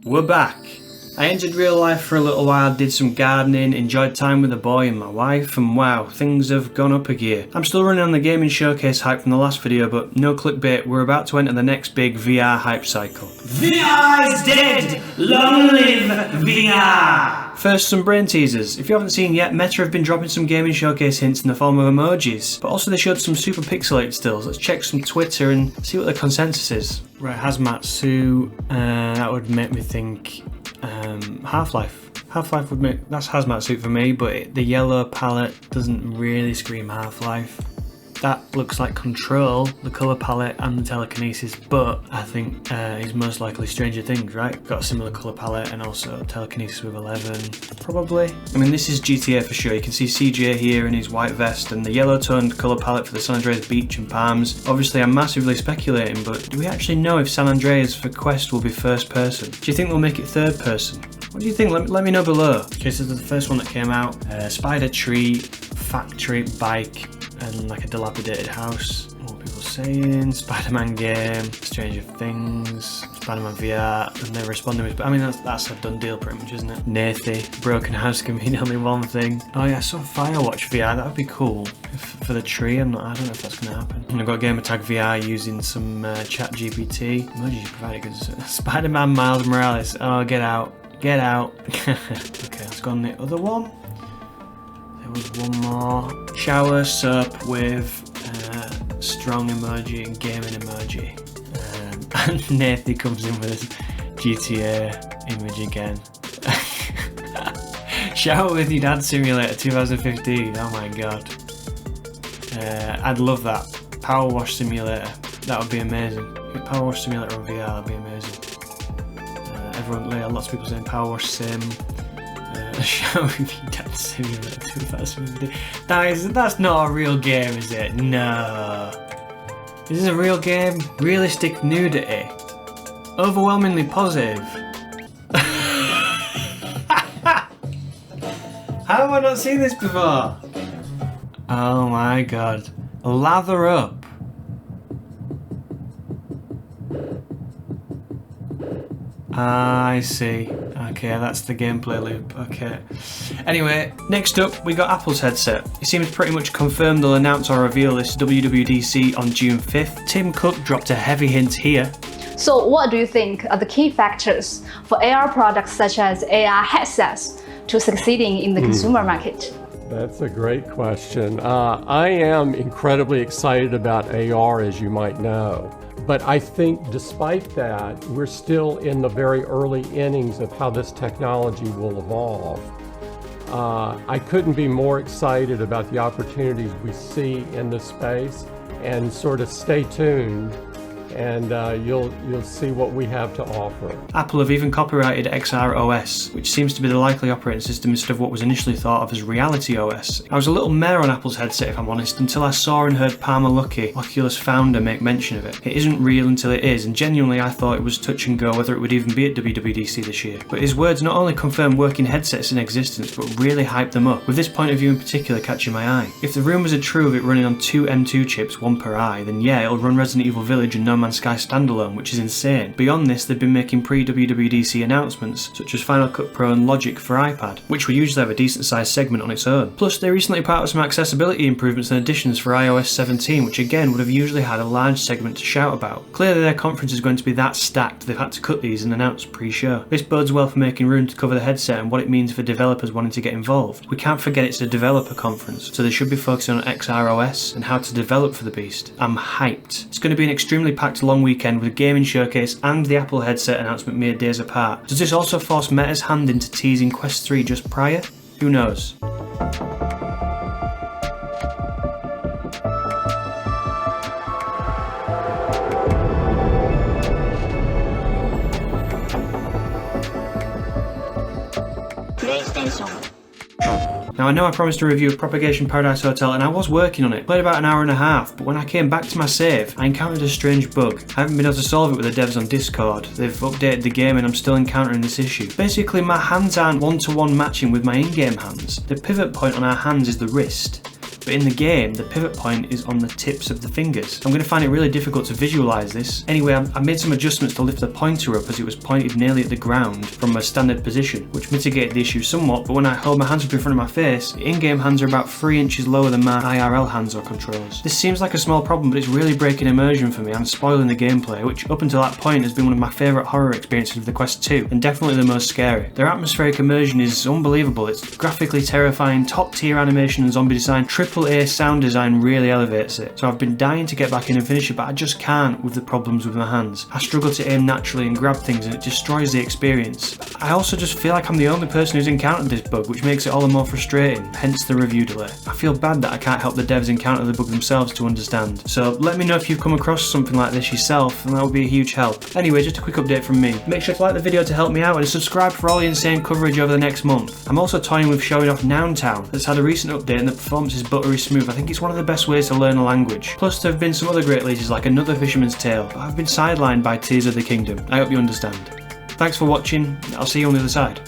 We're back. I entered real life for a little while, did some gardening, enjoyed time with the boy and my wife, and wow, things have gone up a gear. I'm still running on the gaming showcase hype from the last video, but no clickbait, we're about to enter the next big VR hype cycle. VR is dead! Long live VR! First, some brain teasers. If you haven't seen yet, Meta have been dropping some gaming showcase hints in the form of emojis, but also they showed some super pixelated stills. Let's check some Twitter and see what the consensus is. Right, hazmat suit, that would make me think Half-Life. Half-Life would make, that's hazmat suit for me, but the yellow palette doesn't really scream Half-Life. That looks like Control, the colour palette and the telekinesis, but I think he's most likely Stranger Things, right? Got a similar colour palette and also telekinesis with 11, probably. I mean, this is GTA for sure. You can see CJ here in his white vest and the yellow toned colour palette for the San Andreas beach and palms. Obviously, I'm massively speculating, but do we actually know if San Andreas for Quest will be first person? Do you think they'll make it third person? What do you think? Let me know below. Okay, so this is the first one that came out. Spider tree, factory, bike, and like a dilapidated house. What are people saying? Spider-Man game, Stranger Things, Spider-Man VR, and they're responding with, I mean that's a done deal pretty much, isn't it? Nathy, broken house can mean only one thing. Oh yeah, I saw Firewatch VR, that would be cool. For the tree, I don't know if that's gonna happen. And I've got Gamertag VR using some chat GPT. Emojis provided good. Spider-Man Miles Morales, oh get out. Get out. Okay, let's go on the other one. There was one more. Shower soap with strong emoji and gaming emoji. And Nathy comes in with his GTA image again. Shower with your dad simulator 2015. Oh my god. I'd love that. Power wash simulator. That would be amazing. Power wash simulator on VR, that'd be amazing. Lots of people saying Power Wash Sim, Shower with your dad simulator 2015. That's not a real game, is it? No. Is this a real game? Realistic nudity. Overwhelmingly positive. How have I not seen this before? Oh my god. Lather up. I see. Okay, that's the gameplay loop. Okay. Anyway, next up we got Apple's headset. It seems pretty much confirmed they'll announce or reveal this WWDC on June 5th. Tim Cook dropped a heavy hint here. So what do you think are the key factors for AR products such as AR headsets to succeeding in the consumer market? That's a great question. I am incredibly excited about AR, as you might know. But I think despite that, we're still in the very early innings of how this technology will evolve. I couldn't be more excited about the opportunities we see in this space, and sort of stay tuned and you'll see what we have to offer. Apple have even copyrighted XR-OS, which seems to be the likely operating system instead of what was initially thought of as Reality OS. I was a little meh on Apple's headset, if I'm honest, until I saw and heard Palmer Luckey, Oculus founder, make mention of it. It isn't real until it is, and genuinely I thought it was touch and go whether it would even be at WWDC this year. But his words not only confirmed working headsets in existence, but really hyped them up, with this point of view in particular catching my eye. If the rumours are true of it running on 2 M2 chips, one per eye, then yeah, it'll run Resident Evil Village and No Man's Sky standalone, which is insane. Beyond this, they've been making pre-WWDC announcements, such as Final Cut Pro and Logic for iPad, which will usually have a decent sized segment on its own. Plus, they recently part with some accessibility improvements and additions for iOS 17, which again would have usually had a large segment to shout about. Clearly their conference is going to be that stacked they've had to cut these and announce pre-show. This bodes well for making room to cover the headset and what it means for developers wanting to get involved. We can't forget it's a developer conference, so they should be focusing on XR-OS and how to develop for the beast. I'm hyped. It's going to be an extremely packed long weekend with a gaming showcase and the Apple headset announcement mere days apart. Does this also force Meta's hand into teasing Quest 3 just prior? Who knows? Now I know I promised a review of Propagation Paradise Hotel and I was working on it. Played about an hour and a half, but when I came back to my save, I encountered a strange bug. I haven't been able to solve it with the devs on Discord. They've updated the game and I'm still encountering this issue. Basically, my hands aren't one-to-one matching with my in-game hands. The pivot point on our hands is the wrist. but in the game, the pivot point is on the tips of the fingers. I'm going to find it really difficult to visualize this. Anyway, I made some adjustments to lift the pointer up as it was pointed nearly at the ground from a standard position, which mitigated the issue somewhat, but when I hold my hands up in front of my face, the in-game hands are about 3 inches lower than my IRL hands or controls. This seems like a small problem, but it's really breaking immersion for me and spoiling the gameplay, which up until that point has been one of my favourite horror experiences of the Quest 2, and definitely the most scary. Their atmospheric immersion is unbelievable. It's graphically terrifying, top-tier animation and zombie design, AAA sound design really elevates it. So I've been dying to get back in and finish it, but I just can't with the problems with my hands. I struggle to aim naturally and grab things, and it destroys the experience. I also just feel like I'm the only person who's encountered this bug, which makes it all the more frustrating, hence the review delay. I feel bad that I can't help the devs encounter the bug themselves to understand. So let me know if you've come across something like this yourself, and that would be a huge help. Anyway, just a quick update from me. Make sure to like the video to help me out and subscribe for all the insane coverage over the next month. I'm also toying with showing off Nountown, that's had a recent update and the performance is buttery smooth. I think it's one of the best ways to learn a language. Plus there have been some other great releases like Another Fisherman's Tale, but I've been sidelined by Tears of the Kingdom. I hope you understand. Thanks for watching, I'll see you on the other side.